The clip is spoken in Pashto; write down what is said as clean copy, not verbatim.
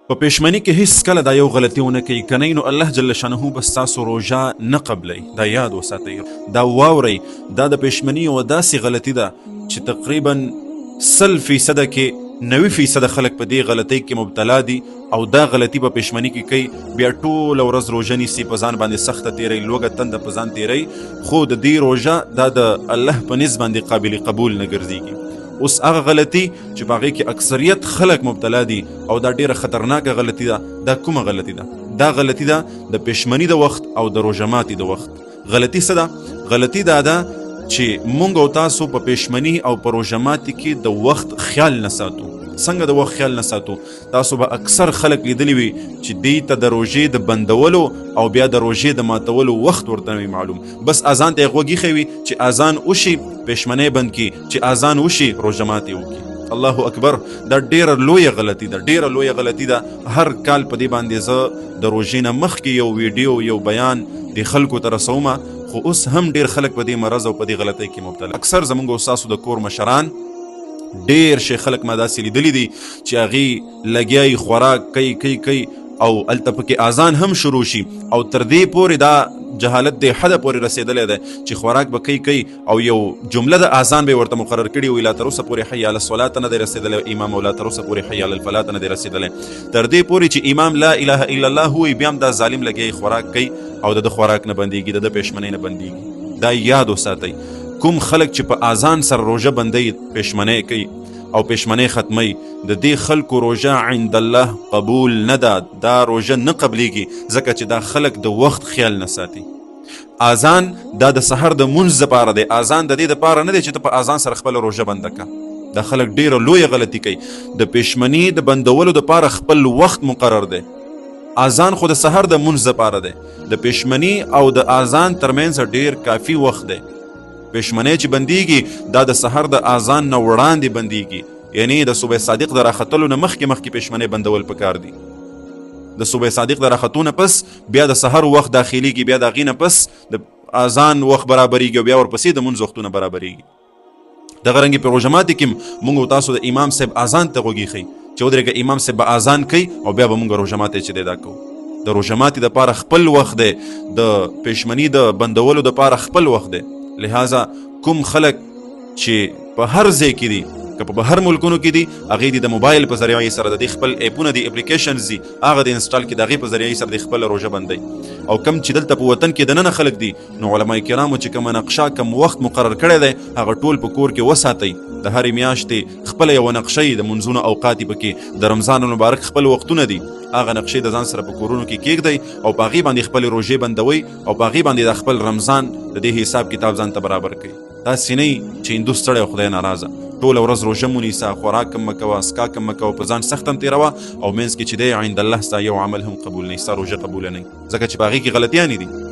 په پېشمني کې هیڅ کله دا یو غلطي ونه کوي کنی نو الله جل شانه به ستاسو روژه نه قبلی. دا یاد وساتئ، دا واورئ. دا د پېشمني یوه داسې غلطي ده چې تقریبا 100% کې 90% خلک په دې غلطۍ کې مبتلا دي او دا غلطي په پېشمني کې کوي. بیا ټوله ورځ روژه نیسي، په ځان باندې سخته تیروي، لوږه تنده په ځان تیروي، خو د دې روژه دا د الله په نزد باندې قابل قبول نه ګرځېږي. اوس هغه غلطي چې په هغې کې اکثریت خلک مبتلا دي او دا ډیره خطرناکه غلطي ده، دا کومه غلطي ده؟ دا غلطي ده د پېشمني د وخت او د روژه ماتي د وخت. غلطي څه ده؟ غلطي دا ده چې مونږ او تاسو په پېشمني او په روژه ماتي کې د وخت خیال نه ساتو. څنګه د وخت خیال نه ساتو؟ تاسو به اکثر خلک لیدلی وي چې دې ته د روژې د بندولو او بیا د روژې د ماتولو وخت ورته نه وي معلوم. بس اذان ته یې غوږ ایښی وي چې اذان وشي پېشمنۍ بند کړي، چې اذان وشي روژه ماتې وکړي. الله اکبر. دا ډیره لویه غلطي ده، ډیره لویه غلطي ده. هر کال په دې باندې زه د روژې نه مخکې یو ویډیو یو بیان د خلکو ته رسومه، خو اوس هم ډیر خلک په دې مرض او په دې غلطۍ کې مبتلا. اکثر زموږ استاسو د کور مشران ډیر شي خلک ما داسې لیدلی دي چې هغې لګیایي خوراک کوي او هلته پکې اذان هم شروع شي او تر دې پورې دا جهالت دې حده پورې رسېدلی دی چې خوراک به کوي او یو جمله د اذان به ورته مقرر کړي وي لا تر اوسه پورې حي علی الصلاة ته نه دی رسېدلی امام، او لا تر اوسه پورې حي علی الفلاح ته نه دی رسېدلی. تر دې پورې چې امام لا اله الا الله وایي بیا هم دا ظالم لګیایي خوراک کوي او د خوراک نه بندېږي، د پېشمنۍ نه بندېږي. دا یاد وساتئ. کوم خلک چې په اذان سره روژه بندوي، پېشمنۍ کوي او پېشمنۍ ختموي، د دې خلکو روژه عند الله قبول نه ده. دا روژه نه قبلیږي ځکه چې دا خلک د وخت خیال نه ساتي. اذان دا د سحر د مونځ دپاره دی، اذان د دې دپاره نه دی چې ته په اذان سره خپله روژه بنده کړه. دا خلک ډېره لویه غلطي کوي. د پېشمني د بندولو دپاره خپل وخت مقرر دی. اذان خو د سحر د مونځ دپاره دی، د پېشمني او د اذان ترمنځ ډېر کافي وخت دی. پېشمنۍ چې بندېږي دا د سحر د اذان نه وړاندې بندېږي، یعنی د صبح صادق د راختلو نه مخکې پېشمنۍ بندول پکار دي. د صبح صادق د راختو نه پس بیا د سحر وخت داخليږي، بیا د هغې نه پس د اذان وخت برابرېږي او بیا ورپسې د مونځ وختونه برابرېږي. دغه رنګې په روژه ماتي کې مونږ او تاسو د امام صاحب اذان ته غوږ ایښئ چې ودرېږه امام صاحب به اذان کوي او بیا به مونږ روژه ماتې چې دی دا کوو. د روژه ماتې دپاره خپل وخت دی، د پېشمني د بندولو دپاره خپل وخت دی. لہذا کوم خلک چې په هر ځای کې دي، که په بهر ملکونو کې دي، هغې دي د موبایل په ذریعه سره د دې خپل اپونه دي، اپلیکیشنز دي، هغه د انسټال کړي، د هغې په ذریعه سره د خپل روژه بندوي. او کم چې دلته په وطن کې دننه خلک دي نو علما کرامو چې کومه نقشه کم وخت مقرر کړی دی هغه ټول په کور کې وساتئ. د هرې میاشتې خپله یوه نقشه د منځونو اوقات پکې د رمضان مبارک خپل وختونه دي، هغه نقشې د ځان سره په کورونو کې کېږدئ او په هغې باندې خپلې روژې بندوئ او په هغې باندې د خپل رمضان د دې حساب کتاب ځان ته برابر کړئ. داسې نه چې هندو ستړی او خدای ناراضه، ټوله ورځ روژه مو نیسه، خوراک کم مه کوه، څښاک کم مه کوه، په ځان سخت هم تېروه او منځ کې چې دی عند الله ستا یو عمل هم قبول نه وي، ستا روژه قبوله نه وي، ځکه چې په هغې کې غلطیانې دي.